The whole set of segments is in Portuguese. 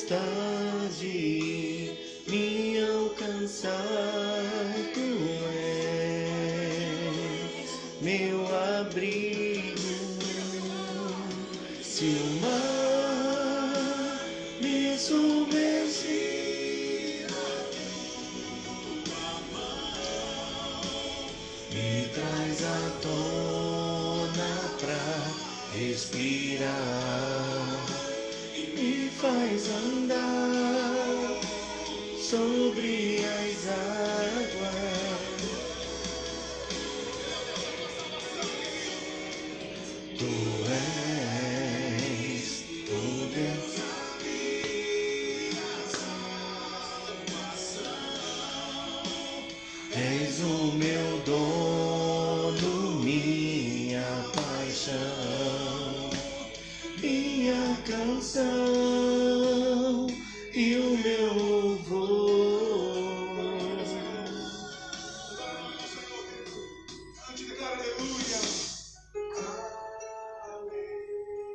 tempestade me alcançar, tu és meu abrigo. Se o mar me submergir, me traz à tona pra respirar, me faz andar sobre as águas. Tu és tudo. És o meu dono, minha paixão, minha canção e o meu louvor.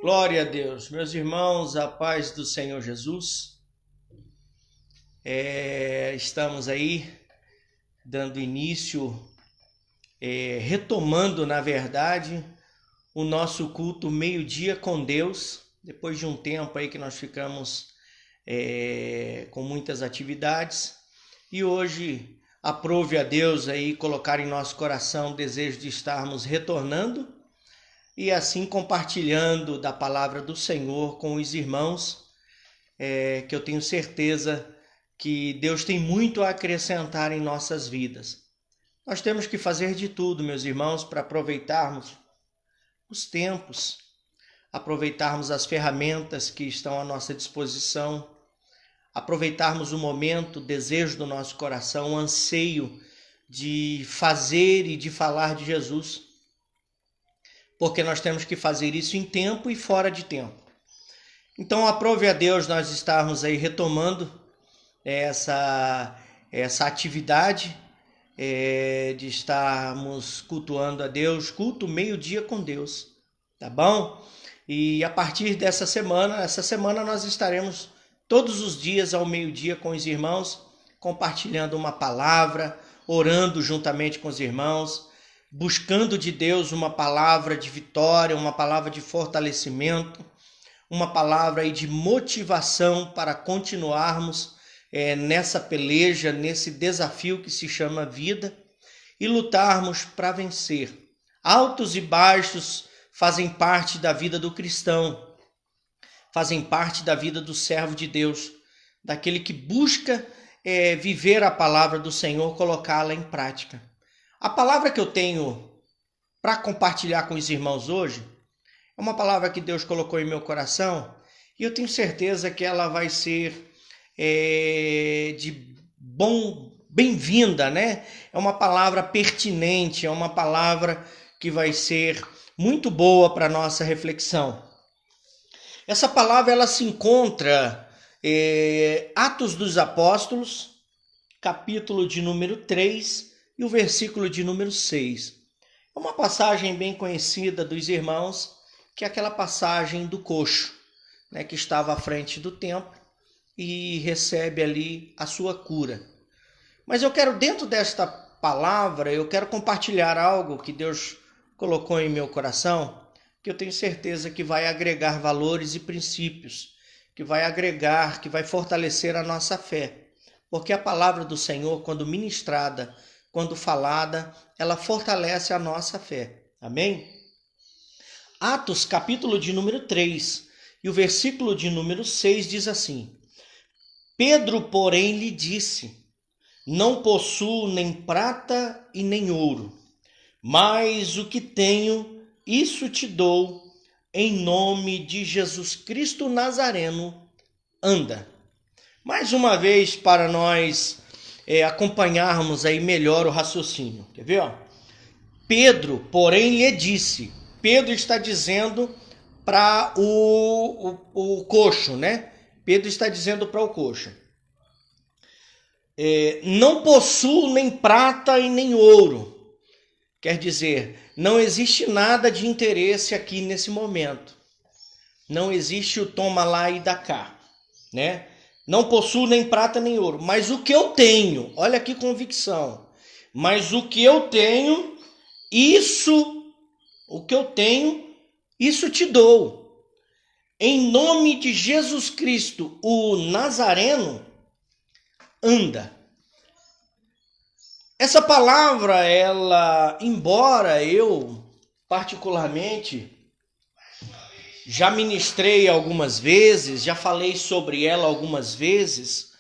Glória a Deus, meus irmãos, a paz do Senhor Jesus. Estamos aí dando início, retomando, na verdade, o nosso culto meio-dia com Deus, depois de um tempo aí que nós ficamos com muitas atividades, e hoje aprove a Deus aí colocar em nosso coração o desejo de estarmos retornando e assim compartilhando da palavra do Senhor com os irmãos, que eu tenho certeza que Deus tem muito a acrescentar em nossas vidas. Nós temos que fazer de tudo, meus irmãos, para aproveitarmos os tempos, aproveitarmos as ferramentas que estão à nossa disposição, aproveitarmos o momento, o desejo do nosso coração, o anseio de fazer e de falar de Jesus, porque nós temos que fazer isso em tempo e fora de tempo. Então, aprove a Deus nós estarmos aí retomando essa atividade de estarmos cultuando a Deus, culto meio-dia com Deus, tá bom? E a partir dessa semana, essa semana nós estaremos todos os dias ao meio-dia com os irmãos, compartilhando uma palavra, orando juntamente com os irmãos, buscando de Deus uma palavra de vitória, uma palavra de fortalecimento, uma palavra aí de motivação para continuarmos nessa peleja, nesse desafio que se chama vida e lutarmos para vencer. Altos e baixos fazem parte da vida do cristão, fazem parte da vida do servo de Deus, daquele que busca viver a palavra do Senhor, colocá-la em prática. A palavra que eu tenho para compartilhar com os irmãos hoje é uma palavra que Deus colocou em meu coração e eu tenho certeza que ela vai ser bem-vinda, né? É uma palavra pertinente, é uma palavra que vai ser muito boa para a nossa reflexão. Essa palavra ela se encontra Atos dos Apóstolos, capítulo de número 3 e o versículo de número 6. É uma passagem bem conhecida dos irmãos, que é aquela passagem do coxo, né, que estava à frente do templo e recebe ali a sua cura. Mas eu quero, dentro desta palavra, eu quero compartilhar algo que Deus colocou em meu coração, que eu tenho certeza que vai agregar valores e princípios, que vai agregar, que vai fortalecer a nossa fé. Porque a palavra do Senhor, quando ministrada, quando falada, ela fortalece a nossa fé. Amém? Atos, capítulo de número 3, e o versículo de número 6 diz assim: Pedro, porém, lhe disse: Não possuo nem prata e nem ouro, mas o que tenho, isso te dou, em nome de Jesus Cristo Nazareno, anda. Mais uma vez, para nós acompanharmos aí melhor o raciocínio. Quer ver? Ó? Pedro, porém, lhe disse. Pedro está dizendo para o coxo, né? Pedro está dizendo para o coxo: não possuo nem prata e nem ouro. Quer dizer, não existe nada de interesse aqui nesse momento. Não existe o toma lá e dá cá, né? não possuo nem prata nem ouro, mas o que eu tenho, olha que convicção, mas o que eu tenho, isso te dou. Em nome de Jesus Cristo, o Nazareno, anda. Essa palavra, ela, embora eu particularmente já ministrei algumas vezes, já falei sobre ela algumas vezes,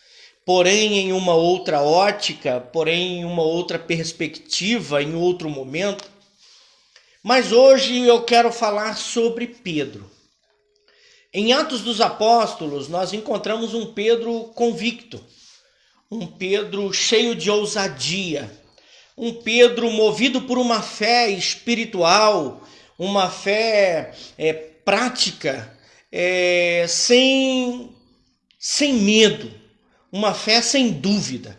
porém em uma outra ótica, porém em uma outra perspectiva, em outro momento. Mas hoje eu quero falar sobre Pedro. Em Atos dos Apóstolos, nós encontramos um Pedro convicto, um Pedro cheio de ousadia, um Pedro movido por uma fé espiritual, uma fé prática, sem medo, uma fé sem dúvida.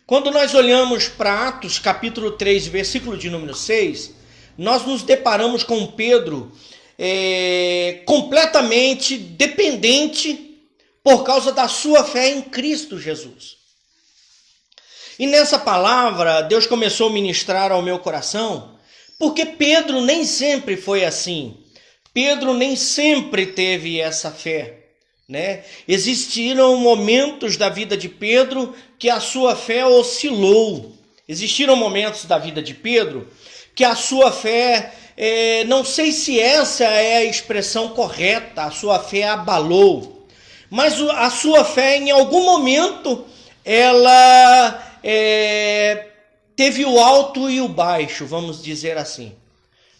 Quando nós olhamos para Atos capítulo 3, versículo de número 6, nós nos deparamos com Pedro completamente dependente por causa da sua fé em Cristo Jesus. E nessa palavra, Deus começou a ministrar ao meu coração, porque Pedro nem sempre foi assim. Pedro nem sempre teve essa fé, né? Existiram momentos da vida de Pedro que a sua fé oscilou. Existiram momentos da vida de Pedro que a sua fé, não sei se essa é a expressão correta, a sua fé abalou. Mas a sua fé, em algum momento, ela teve o alto e o baixo, vamos dizer assim.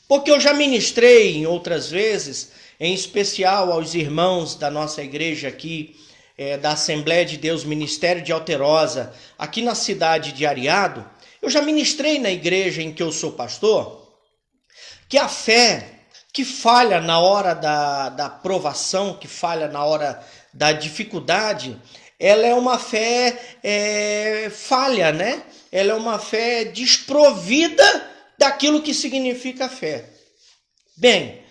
Porque eu já ministrei em outras vezes, em especial aos irmãos da nossa igreja aqui, da Assembleia de Deus Ministério de Alterosa, aqui na cidade de Areado. Eu já ministrei na igreja em que eu sou pastor, que a fé que falha na hora da provação, que falha na hora da dificuldade, ela é uma fé falha, né? Ela é uma fé desprovida daquilo que significa fé. Bem,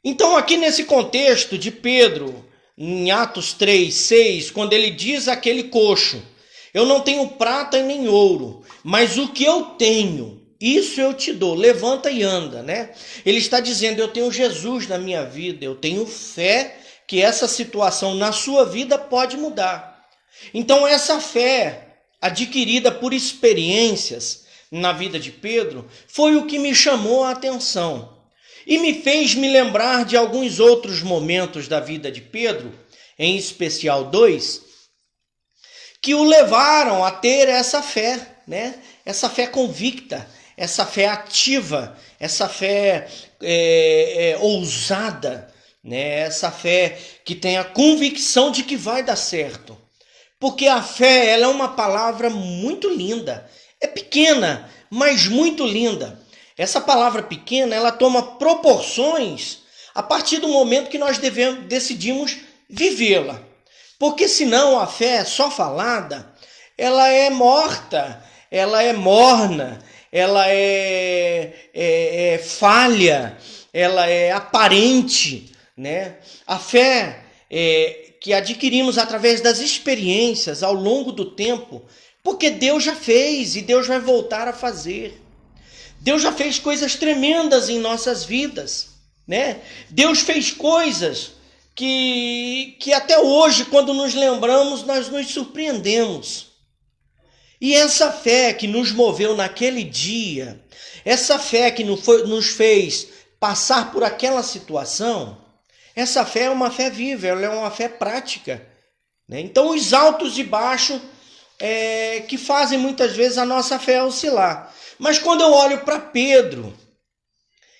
então aqui nesse contexto de Pedro, em Atos 3, 6, quando ele diz àquele coxo, eu não tenho prata e nem ouro, mas o que eu tenho, isso eu te dou, levanta e anda, né? Ele está dizendo, eu tenho Jesus na minha vida, eu tenho fé que essa situação na sua vida pode mudar. Então essa fé adquirida por experiências na vida de Pedro foi o que me chamou a atenção e me fez me lembrar de alguns outros momentos da vida de Pedro, em especial 2, que o levaram a ter essa fé, né? Essa fé convicta, essa fé ativa, essa fé ousada, né? Essa fé que tem a convicção de que vai dar certo. Porque a fé, ela é uma palavra muito linda. É pequena, mas muito linda. Essa palavra pequena, ela toma proporções a partir do momento que nós decidimos vivê-la. Porque senão a fé só falada, ela é morta, ela é morna, ela é falha, ela é aparente, né? A fé que adquirimos através das experiências ao longo do tempo, porque Deus já fez e Deus vai voltar a fazer. Deus já fez coisas tremendas em nossas vidas, né? Deus fez coisas que até hoje, quando nos lembramos, nós nos surpreendemos. E essa fé que nos moveu naquele dia, essa fé que nos fez passar por aquela situação, essa fé é uma fé viva, ela é uma fé prática, né? Então os altos e baixos que fazem muitas vezes a nossa fé oscilar. Mas quando eu olho para Pedro,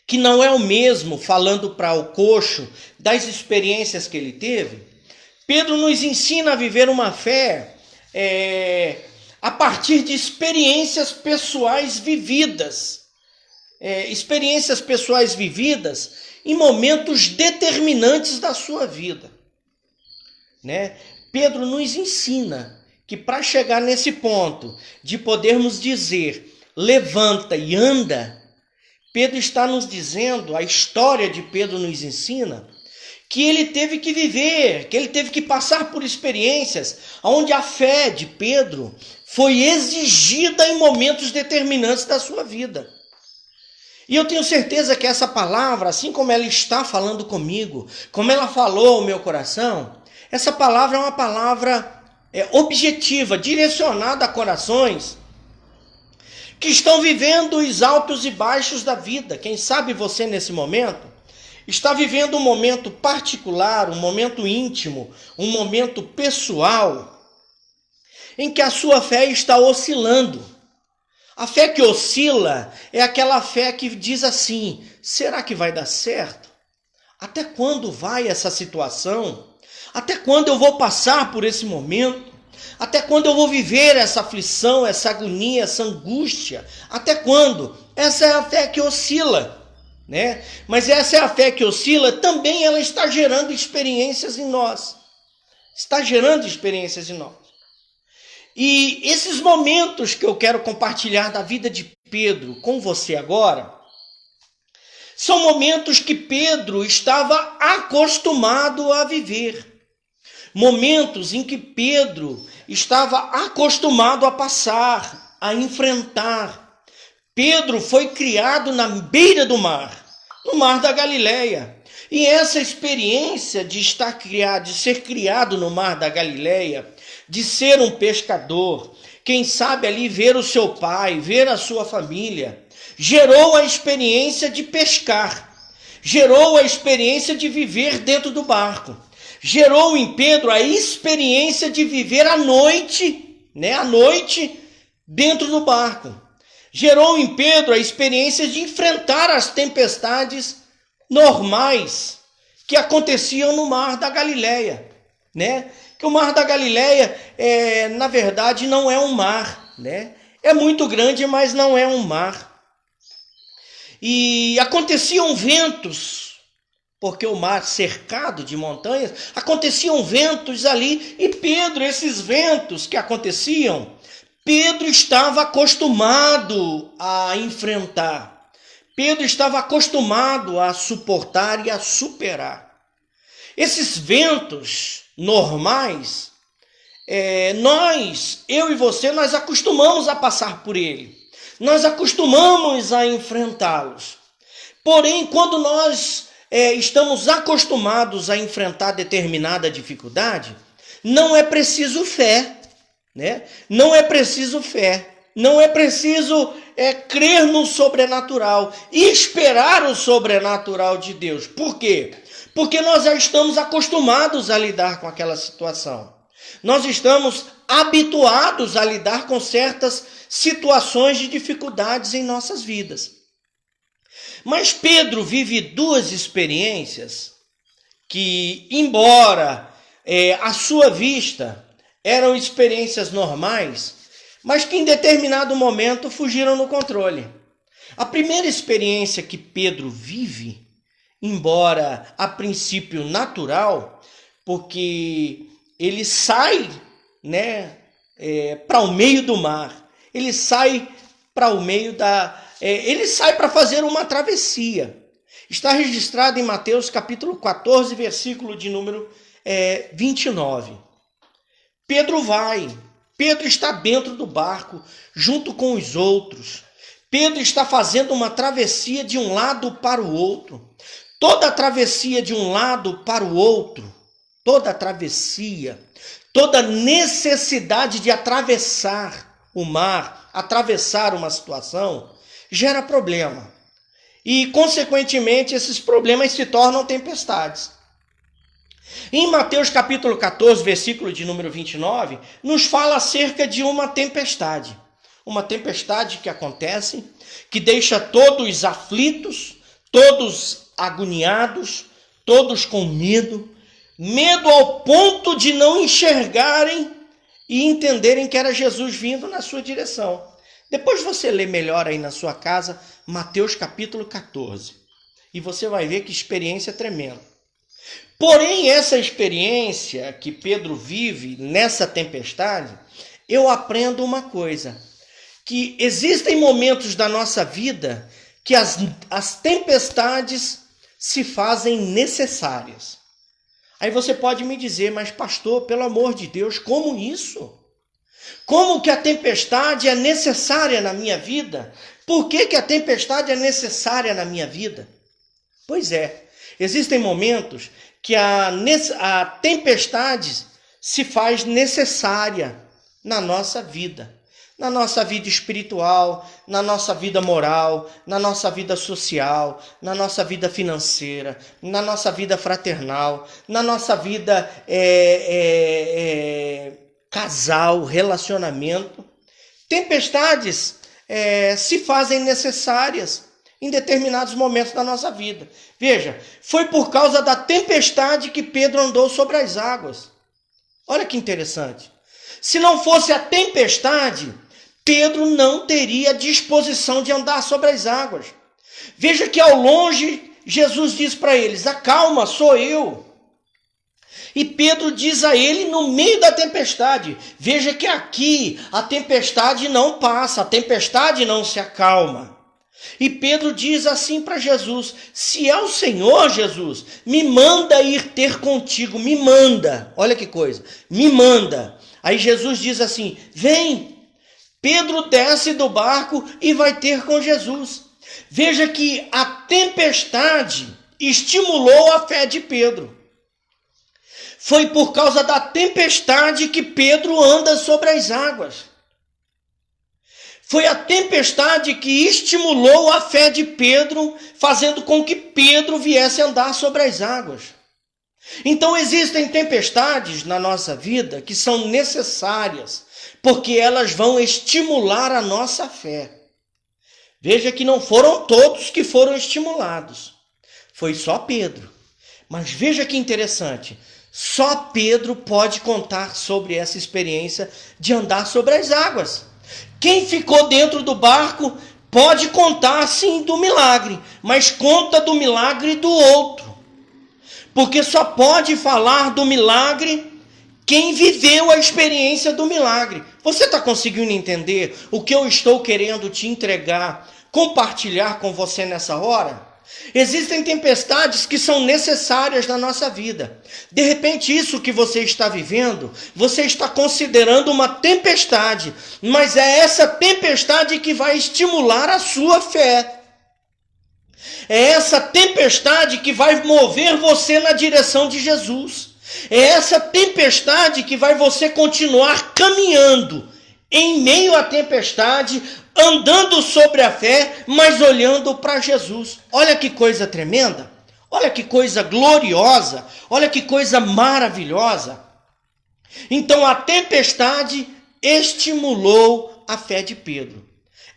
que não é o mesmo, falando para o coxo das experiências que ele teve, Pedro nos ensina a viver uma fé a partir de experiências pessoais vividas. Experiências pessoais vividas em momentos determinantes da sua vida, né? Pedro nos ensina que para chegar nesse ponto de podermos dizer levanta e anda, Pedro está nos dizendo, a história de Pedro nos ensina que ele teve que viver, que ele teve que passar por experiências onde a fé de Pedro foi exigida em momentos determinantes da sua vida. E eu tenho certeza que essa palavra, assim como ela está falando comigo, como ela falou ao meu coração, essa palavra é uma palavra objetiva, direcionada a corações que estão vivendo os altos e baixos da vida. Quem sabe você nesse momento está vivendo um momento particular, um momento íntimo, um momento pessoal, em que a sua fé está oscilando. A fé que oscila é aquela fé que diz assim: será que vai dar certo? Até quando vai essa situação? Até quando eu vou passar por esse momento? Até quando eu vou viver essa aflição, essa agonia, essa angústia? Até quando? Essa é a fé que oscila, né? Mas essa é a fé que oscila, também ela está gerando experiências em nós. Está gerando experiências em nós. E esses momentos que eu quero compartilhar da vida de Pedro com você agora, são momentos que Pedro estava acostumado a viver. Momentos em que Pedro estava acostumado a passar, a enfrentar. Pedro foi criado na beira do mar, no mar da Galileia. E essa experiência de ser criado no mar da Galileia, de ser um pescador, quem sabe ali ver o seu pai, ver a sua família, gerou a experiência de pescar, gerou a experiência de viver dentro do barco, gerou em Pedro a experiência de viver à noite, à noite dentro do barco, gerou em Pedro a experiência de enfrentar as tempestades normais que aconteciam no mar da Galileia, que o mar da Galileia, na verdade, não é um mar, É muito grande, mas não é um mar. E aconteciam ventos, porque o mar cercado de montanhas, aconteciam ventos ali, e Pedro, esses ventos que aconteciam, Pedro estava acostumado a enfrentar. Pedro estava acostumado a suportar e a superar. Esses ventos normais, eu e você, nós acostumamos a passar por ele. Nós acostumamos a enfrentá-los. Porém, quando nós estamos acostumados a enfrentar determinada dificuldade, não é preciso fé, Não é preciso fé. Não é preciso crer no sobrenatural e esperar o sobrenatural de Deus. Por quê? Porque nós já estamos acostumados a lidar com aquela situação. Nós estamos habituados a lidar com certas situações de dificuldades em nossas vidas. Mas Pedro vive duas experiências que, embora à sua vista eram experiências normais, mas que em determinado momento fugiram no controle. A primeira experiência que Pedro vive, embora a princípio natural, porque ele sai, para o meio do mar, ele sai para o meio ele sai para fazer uma travessia. Está registrado em Mateus capítulo 14, versículo de número 29. Pedro está dentro do barco, junto com os outros. Pedro está fazendo uma travessia de um lado para o outro. Toda travessia de um lado para o outro, toda travessia, toda necessidade de atravessar o mar, atravessar uma situação, gera problema. E, consequentemente, esses problemas se tornam tempestades. Em Mateus capítulo 14, versículo de número 29, nos fala acerca de uma tempestade. Uma tempestade que acontece, que deixa todos aflitos, todos agoniados, todos com medo ao ponto de não enxergarem e entenderem que era Jesus vindo na sua direção. Depois você lê melhor aí na sua casa, Mateus capítulo 14, e você vai ver que experiência tremenda. Porém, essa experiência que Pedro vive nessa tempestade, eu aprendo uma coisa, que existem momentos da nossa vida que as tempestades se fazem necessárias. Aí você pode me dizer, mas pastor, pelo amor de Deus, como isso? Como que a tempestade é necessária na minha vida? Por que a tempestade é necessária na minha vida? Pois é, existem momentos que a tempestade se faz necessária na nossa vida espiritual, na nossa vida moral, na nossa vida social, na nossa vida financeira, na nossa vida fraternal, na nossa vida casal, relacionamento. Tempestades se fazem necessárias em determinados momentos da nossa vida. Veja, foi por causa da tempestade que Pedro andou sobre as águas. Olha que interessante. Se não fosse a tempestade, Pedro não teria disposição de andar sobre as águas. Veja que ao longe, Jesus diz para eles, acalma, sou eu. E Pedro diz a ele no meio da tempestade, veja que aqui a tempestade não passa, a tempestade não se acalma. E Pedro diz assim para Jesus, se é o Senhor, Jesus, me manda ir ter contigo, me manda. Olha que coisa, me manda. Aí Jesus diz assim, vem. Pedro desce do barco e vai ter com Jesus. Veja que a tempestade estimulou a fé de Pedro. Foi por causa da tempestade que Pedro anda sobre as águas. Foi a tempestade que estimulou a fé de Pedro, fazendo com que Pedro viesse andar sobre as águas. Então existem tempestades na nossa vida que são necessárias, porque elas vão estimular a nossa fé. Veja que não foram todos que foram estimulados. Foi só Pedro. Mas veja que interessante. Só Pedro pode contar sobre essa experiência de andar sobre as águas. Quem ficou dentro do barco pode contar sim do milagre, mas conta do milagre do outro. Porque só pode falar do milagre quem viveu a experiência do milagre. Você está conseguindo entender o que eu estou querendo te entregar, compartilhar com você nessa hora? Existem tempestades que são necessárias na nossa vida. De repente, isso que você está vivendo, você está considerando uma tempestade, mas é essa tempestade que vai estimular a sua fé. É essa tempestade que vai mover você na direção de Jesus. É essa tempestade que vai você continuar caminhando em meio à tempestade, andando sobre a fé, mas olhando para Jesus. Olha que coisa tremenda, olha que coisa gloriosa, olha que coisa maravilhosa. Então a tempestade estimulou a fé de Pedro.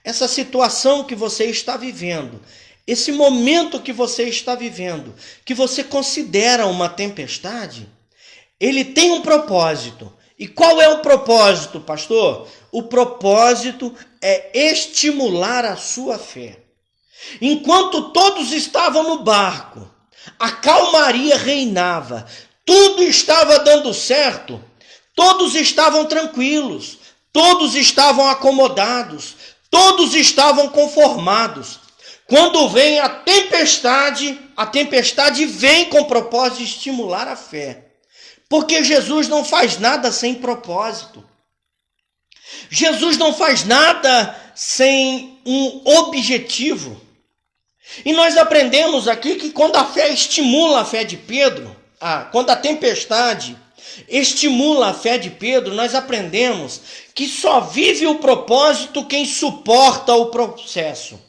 Essa situação que você está vivendo, esse momento que você está vivendo, que você considera uma tempestade, ele tem um propósito. E qual é o propósito, pastor? O propósito é estimular a sua fé. Enquanto todos estavam no barco, a calmaria reinava, tudo estava dando certo, todos estavam tranquilos, todos estavam acomodados, todos estavam conformados. Quando vem a tempestade vem com o propósito de estimular a fé. Porque Jesus não faz nada sem propósito. Jesus não faz nada sem um objetivo. E nós aprendemos aqui que quando a fé estimula a fé de Pedro, quando a tempestade estimula a fé de Pedro, nós aprendemos que só vive o propósito quem suporta o processo.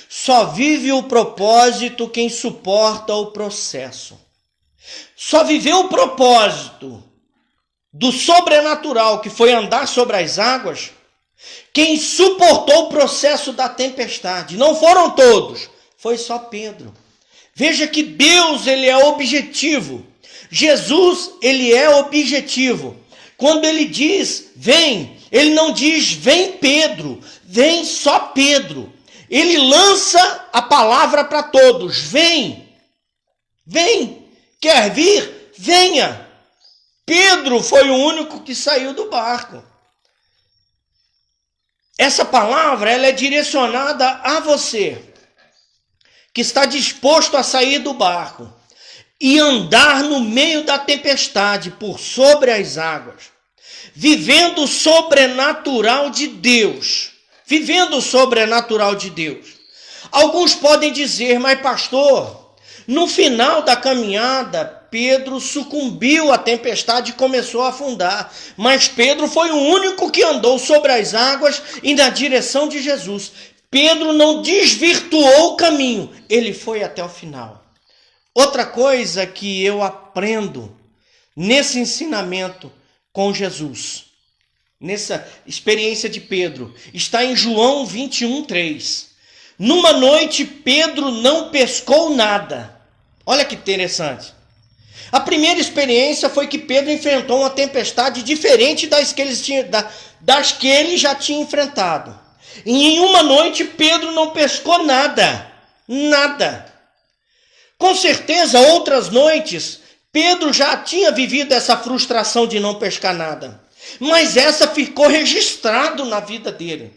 Só vive o propósito quem suporta o processo. Só viveu o propósito do sobrenatural, que foi andar sobre as águas, quem suportou o processo da tempestade. Não foram todos, foi só Pedro. Veja que Deus, ele é objetivo. Jesus, ele é objetivo. Quando ele diz, vem, ele não diz, vem Pedro, vem só Pedro. Ele lança a palavra para todos, vem, vem. Quer vir? Venha. Pedro foi o único que saiu do barco. Essa palavra, ela é direcionada a você, que está disposto a sair do barco. e andar no meio da tempestade por sobre as águas, vivendo o sobrenatural de Deus. Vivendo o sobrenatural de Deus. Alguns podem dizer, mas pastor, no final da caminhada, Pedro sucumbiu à tempestade e começou a afundar. Mas Pedro foi o único que andou sobre as águas e na direção de Jesus. Pedro não desvirtuou o caminho, ele foi até o final. Outra coisa que eu aprendo nesse ensinamento com Jesus, nessa experiência de Pedro, está em João 21:3. Numa noite, Pedro não pescou nada. Olha que interessante. A primeira experiência foi que Pedro enfrentou uma tempestade diferente das que ele já tinha enfrentado. E em uma noite, Pedro não pescou nada. Nada. Com certeza, outras noites, Pedro já tinha vivido essa frustração de não pescar nada. Mas essa ficou registrado na vida dele.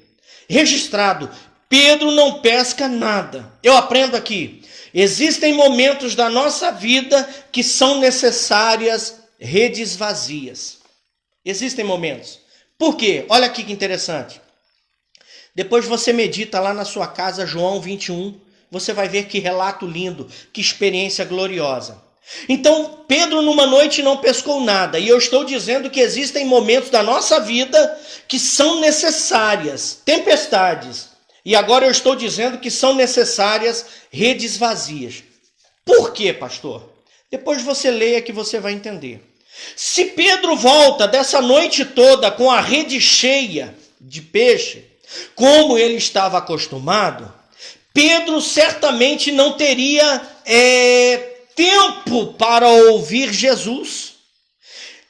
Registrado. Pedro não pesca nada. Eu aprendo aqui. Existem momentos da nossa vida que são necessárias redes vazias. Existem momentos. Por quê? Olha aqui que interessante. Depois você medita lá na sua casa, João 21. Você vai ver que relato lindo, que experiência gloriosa. Então, Pedro numa noite não pescou nada. E eu estou dizendo que existem momentos da nossa vida que são necessárias tempestades. E agora eu estou dizendo que são necessárias redes vazias. Por quê, pastor? Depois você leia que você vai entender. Se Pedro volta dessa noite toda com a rede cheia de peixe, como ele estava acostumado, Pedro certamente não teria tempo para ouvir Jesus.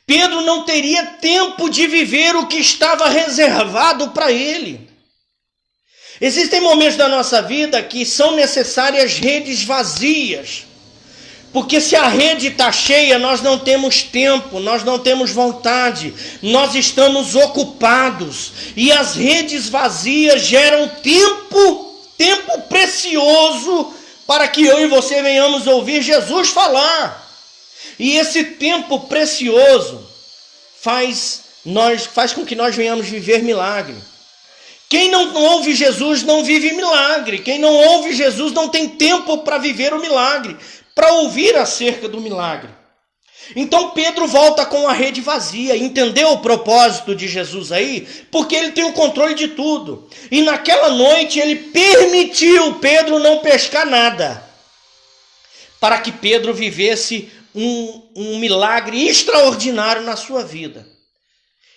Pedro não teria tempo de viver o que estava reservado para ele. Existem momentos da nossa vida que são necessárias redes vazias. Porque se a rede está cheia, nós não temos tempo, nós não temos vontade, nós estamos ocupados. E as redes vazias geram tempo precioso para que eu e você venhamos ouvir Jesus falar. E esse tempo precioso faz com que nós venhamos viver milagre. Quem não ouve Jesus não vive milagre. Quem não ouve Jesus não tem tempo para viver o milagre, para ouvir acerca do milagre. Então Pedro volta com a rede vazia. Entendeu o propósito de Jesus aí? Porque ele tem o controle de tudo. E naquela noite ele permitiu Pedro não pescar nada, para que Pedro vivesse um milagre extraordinário na sua vida.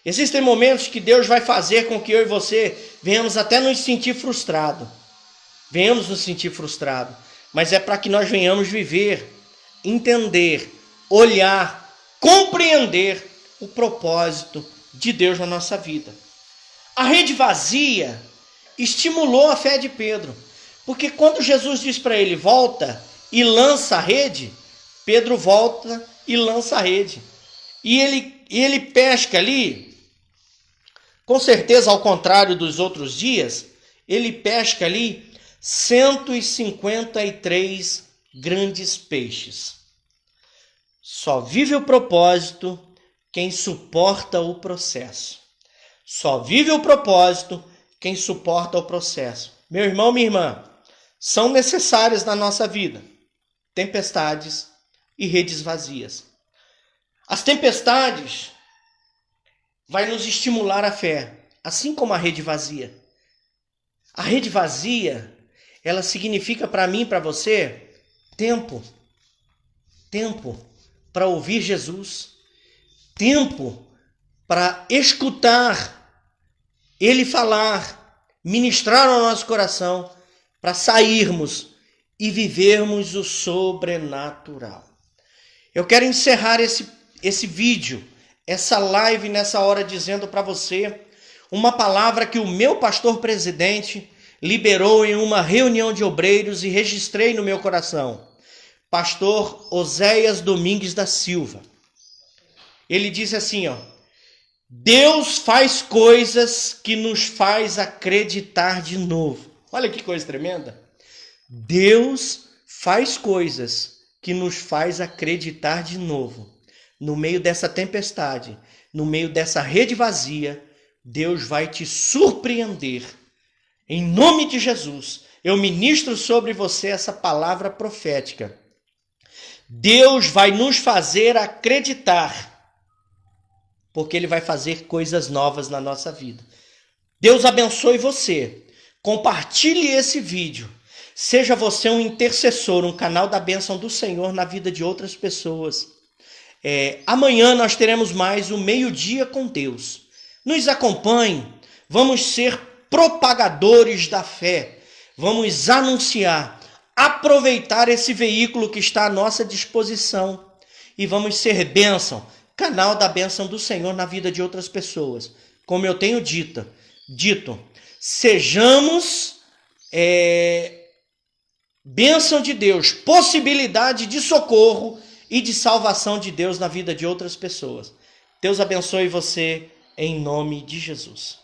Existem momentos que Deus vai fazer com que eu e você venhamos até nos sentir frustrados. Venhamos nos sentir frustrados. Mas é para que nós venhamos viver, entender, olhar, compreender o propósito de Deus na nossa vida. A rede vazia estimulou a fé de Pedro. Porque quando Jesus diz para ele, volta e lança a rede, Pedro volta e lança a rede. E ele pesca ali, com certeza ao contrário dos outros dias, ele pesca ali 153 grandes peixes. Só vive o propósito quem suporta o processo. Só vive o propósito quem suporta o processo. Meu irmão, minha irmã, são necessárias na nossa vida tempestades e redes vazias. As tempestades vai nos estimular a fé, assim como a rede vazia. A rede vazia, ela significa para mim e para você tempo. Tempo para ouvir Jesus. Tempo para escutar Ele falar, ministrar ao nosso coração, para sairmos e vivermos o sobrenatural. Eu quero encerrar esse vídeo, essa live nessa hora, dizendo para você uma palavra que o meu pastor presidente liberou em uma reunião de obreiros e registrei no meu coração. Pastor Oséias Domingues da Silva. Ele disse assim, Deus faz coisas que nos faz acreditar de novo. Olha que coisa tremenda. Deus faz coisas que nos faz acreditar de novo. No meio dessa tempestade, no meio dessa rede vazia, Deus vai te surpreender. Em nome de Jesus, eu ministro sobre você essa palavra profética. Deus vai nos fazer acreditar, porque Ele vai fazer coisas novas na nossa vida. Deus abençoe você. Compartilhe esse vídeo. Seja você um intercessor, um canal da bênção do Senhor na vida de outras pessoas. Amanhã nós teremos mais o Meio-Dia com Deus. Nos acompanhe. Vamos ser propagadores da fé. Vamos anunciar, aproveitar esse veículo que está à nossa disposição. E vamos ser bênção, canal da bênção do Senhor na vida de outras pessoas. Como eu tenho dito, sejamos bênção de Deus, possibilidade de socorro e de salvação de Deus na vida de outras pessoas. Deus abençoe você em nome de Jesus.